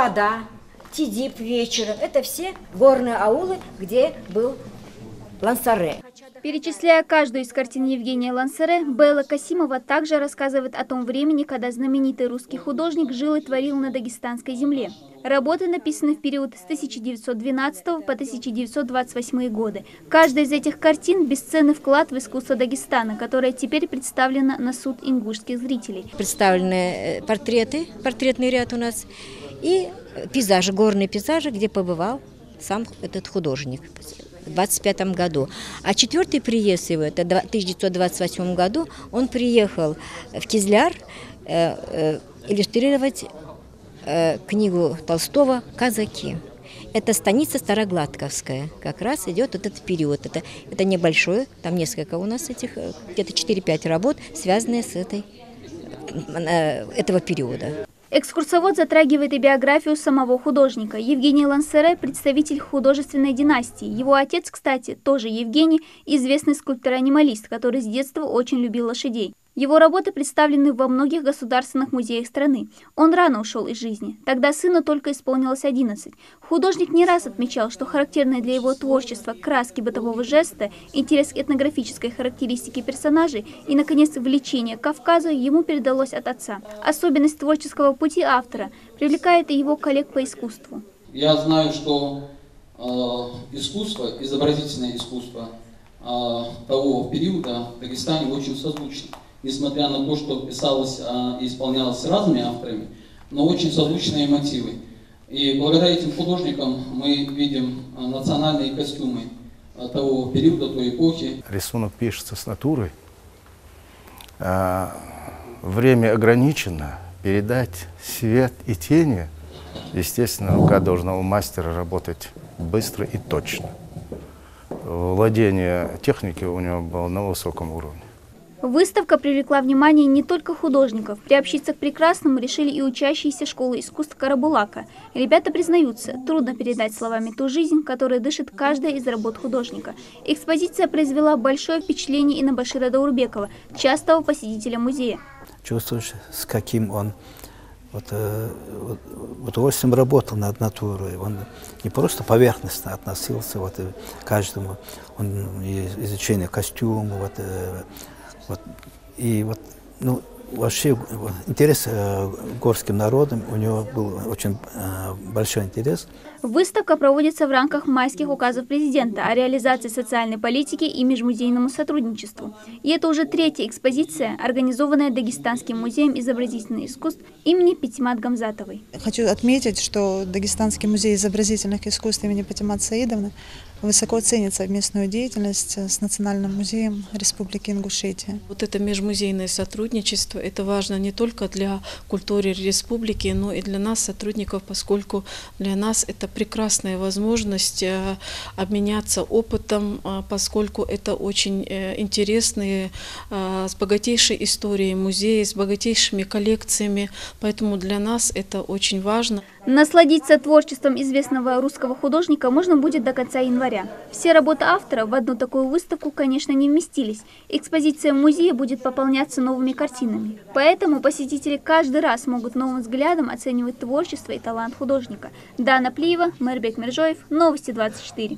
Слобода, Тидип вечером. Это все горные аулы, где был Лансаре. Перечисляя каждую из картин Евгения Лансаре, Белла Касимова также рассказывает о том времени, когда знаменитый русский художник жил и творил на дагестанской земле. Работы написаны в период с 1912 по 1928 годы. Каждая из этих картин – бесценный вклад в искусство Дагестана, которое теперь представлено на суд ингушских зрителей. Представлены портреты, портретный ряд у нас, и пейзажи, горные пейзажи, где побывал сам этот художник в 1925 году. А 4-й приезд его, это в 1928 году, он приехал в Кизляр иллюстрировать книгу Толстого «Казаки». Это станица Старогладковская. Как раз идет этот период. Это небольшое, там несколько у нас этих, где-то 4-5 работ, связанные с этого периода. Экскурсовод затрагивает и биографию самого художника. Евгений Лансаре – представитель художественной династии. Его отец, кстати, тоже Евгений, известный скульптор-анималист, который с детства очень любил лошадей. Его работы представлены во многих государственных музеях страны. Он рано ушел из жизни. Тогда сыну только исполнилось 11. Художник не раз отмечал, что характерные для его творчества краски бытового жеста, интерес к этнографической характеристике персонажей и, наконец, влечение к Кавказу ему передалось от отца. Особенность творческого пути автора привлекает и его коллег по искусству. Я знаю, что искусство, изобразительное искусство того периода в Дагестане очень созвучно. Несмотря на то, что писалось и исполнялось разными авторами, но очень созвучные мотивы. И благодаря этим художникам мы видим национальные костюмы того периода, той эпохи. Рисунок пишется с натуры. Время ограничено. Передать свет и тени, естественно, рука должна у мастера работать быстро и точно. Владение техникой у него было на высоком уровне. Выставка привлекла внимание не только художников. Приобщиться к прекрасному решили и учащиеся школы искусств Карабулака. Ребята признаются, трудно передать словами ту жизнь, которой дышит каждая из работ художника. Экспозиция произвела большое впечатление и на Башира Даурбекова, частого посетителя музея. Чувствуешь, с каким он удовольствием работал над натурой. Он не просто поверхностно относился к каждому. Он изучение костюма, вообще интерес к горским народам, у него был очень большой интерес. Выставка проводится в рамках майских указов президента о реализации социальной политики и межмузейному сотрудничеству. И это уже 3-я экспозиция, организованная Дагестанским музеем изобразительных искусств имени Патимат Гамзатовой. Хочу отметить, что Дагестанский музей изобразительных искусств имени Патимат Саидовны высоко ценит совместную деятельность с Национальным музеем Республики Ингушетия. Вот это межмузейное сотрудничество, это важно не только для культуры республики, но и для нас, сотрудников, поскольку для нас это прекрасная возможность обменяться опытом, поскольку это очень интересные, с богатейшей историей музеи, с богатейшими коллекциями, поэтому для нас это очень важно. Насладиться творчеством известного русского художника можно будет до конца января. Все работы автора в одну такую выставку, конечно, не вместились. Экспозиция музея будет пополняться новыми картинами. Поэтому посетители каждый раз могут новым взглядом оценивать творчество и талант художника. Дана Плиева, Мэрбек Мержоев, Новости 24.